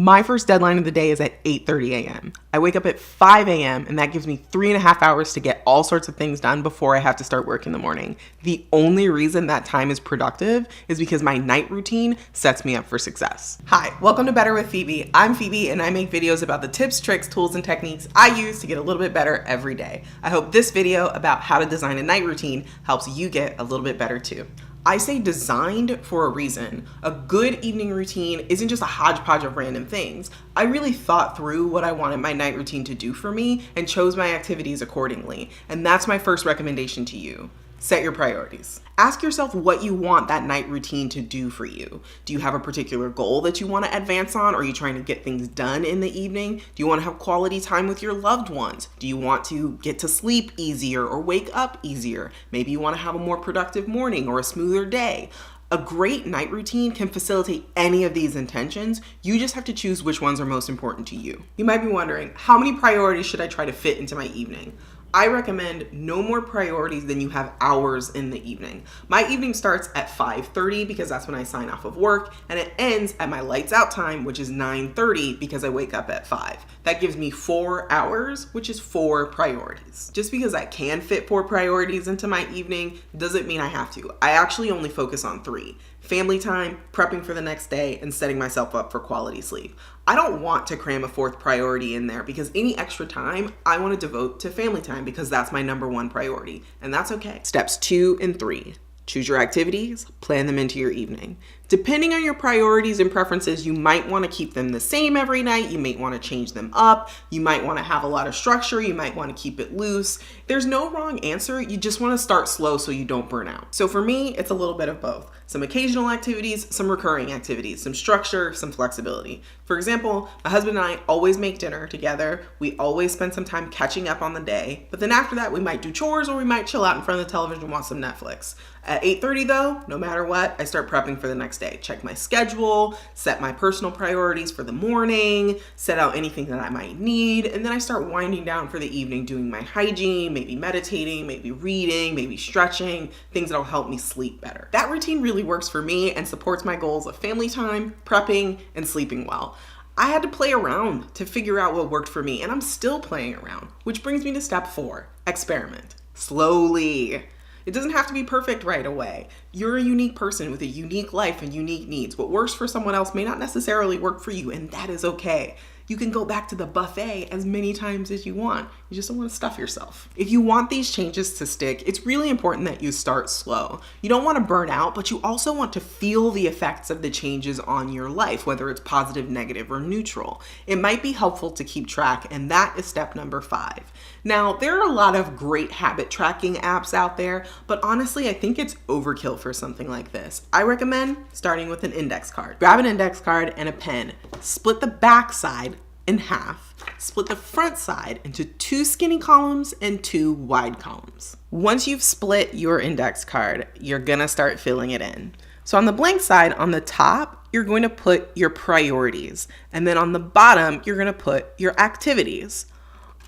My first deadline of the day is at 8:30 a.m. I wake up at 5 a.m. and that gives me 3.5 hours to get all sorts of things done before I have to start work in the morning. The only reason that time is productive is because my night routine sets me up for success. Hi, welcome to Better with Phoebe. I'm Phoebe and I make videos about the tips, tricks, tools, and techniques I use to get a little bit better every day. I hope this video about how to design a night routine helps you get a little bit better too. I say designed for a reason. A good evening routine isn't just a hodgepodge of random things. I really thought through what I wanted my night routine to do for me and chose my activities accordingly. And that's my first recommendation to you. Set your priorities. Ask yourself what you want that night routine to do for you. Do you have a particular goal that you want to advance on? Or are you trying to get things done in the evening? Do you want to have quality time with your loved ones? Do you want to get to sleep easier or wake up easier? Maybe you want to have a more productive morning or a smoother day. A great night routine can facilitate any of these intentions. You just have to choose which ones are most important to you. You might be wondering, how many priorities should I try to fit into my evening? I recommend no more priorities than you have hours in the evening. My evening starts at 5:30 because that's when I sign off of work, and it ends at my lights out time, which is 9:30 because I wake up at 5. That gives me 4 hours, which is 4 priorities. Just because I can fit 4 priorities into my evening doesn't mean I have to. I actually only focus on 3. Family time, prepping for the next day, and setting myself up for quality sleep. I don't want to cram a 4th priority in there because any extra time I want to devote to family time because that's my number 1 priority, and that's okay. Steps 2 and 3. Choose your activities, plan them into your evening. Depending on your priorities and preferences, you might want to keep them the same every night. You might want to change them up. You might want to have a lot of structure. You might want to keep it loose. There's no wrong answer. You just want to start slow so you don't burn out. So for me, it's a little bit of both. Some occasional activities, some recurring activities, some structure, some flexibility. For example, my husband and I always make dinner together. We always spend some time catching up on the day. But then after that, we might do chores or we might chill out in front of the television and watch some Netflix. At 8:30 though, no matter what, I start prepping for the next day. Check my schedule, set my personal priorities for the morning, set out anything that I might need, and then I start winding down for the evening, doing my hygiene, maybe meditating, maybe reading, maybe stretching, things that'll help me sleep better. That routine really works for me and supports my goals of family time, prepping, and sleeping well. I had to play around to figure out what worked for me, and I'm still playing around, which brings me to step 4, experiment. Slowly. It doesn't have to be perfect right away. You're a unique person with a unique life and unique needs. What works for someone else may not necessarily work for you, and that is okay. You can go back to the buffet as many times as you want. You just don't want to stuff yourself. If you want these changes to stick, it's really important that you start slow. You don't want to burn out, but you also want to feel the effects of the changes on your life, whether it's positive, negative, or neutral. It might be helpful to keep track, and that is step number 5. Now, there are a lot of great habit tracking apps out there, but honestly, I think it's overkill for something like this. I recommend starting with an index card. Grab an index card and a pen. Split the back side in half. Split the front side into 2 skinny columns and 2 wide columns. Once you've split your index card, you're gonna start filling it in. So on the blank side, on the top, you're going to put your priorities. And then on the bottom, you're gonna put your activities.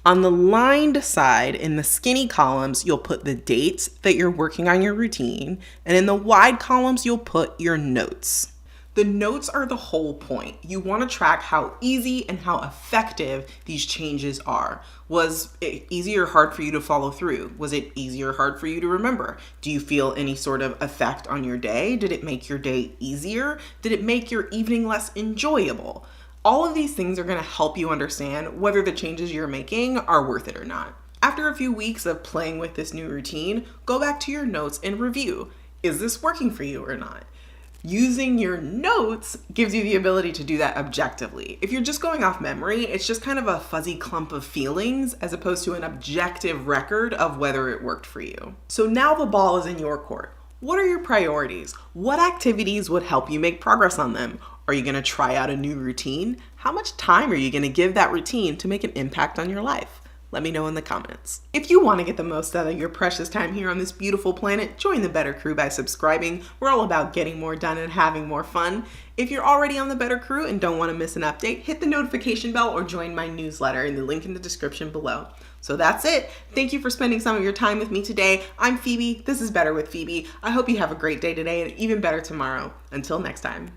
On the lined side, in the skinny columns, you'll put the dates that you're working on your routine. And in the wide columns, you'll put your notes. The notes are the whole point. You want to track how easy and how effective these changes are. Was it easy or hard for you to follow through? Was it easy or hard for you to remember? Do you feel any sort of effect on your day? Did it make your day easier? Did it make your evening less enjoyable? All of these things are going to help you understand whether the changes you're making are worth it or not. After a few weeks of playing with this new routine, go back to your notes and review. Is this working for you or not? Using your notes gives you the ability to do that objectively. If you're just going off memory, it's just kind of a fuzzy clump of feelings as opposed to an objective record of whether it worked for you. So now the ball is in your court. What are your priorities? What activities would help you make progress on them? Are you gonna try out a new routine? How much time are you gonna give that routine to make an impact on your life? Let me know in the comments. If you want to get the most out of your precious time here on this beautiful planet, join the Better Crew by subscribing. We're all about getting more done and having more fun. If you're already on the Better Crew and don't want to miss an update, hit the notification bell or join my newsletter in the link in the description below. So that's it. Thank you for spending some of your time with me today. I'm Phoebe. This is Better with Phoebe. I hope you have a great day today and even better tomorrow. Until next time.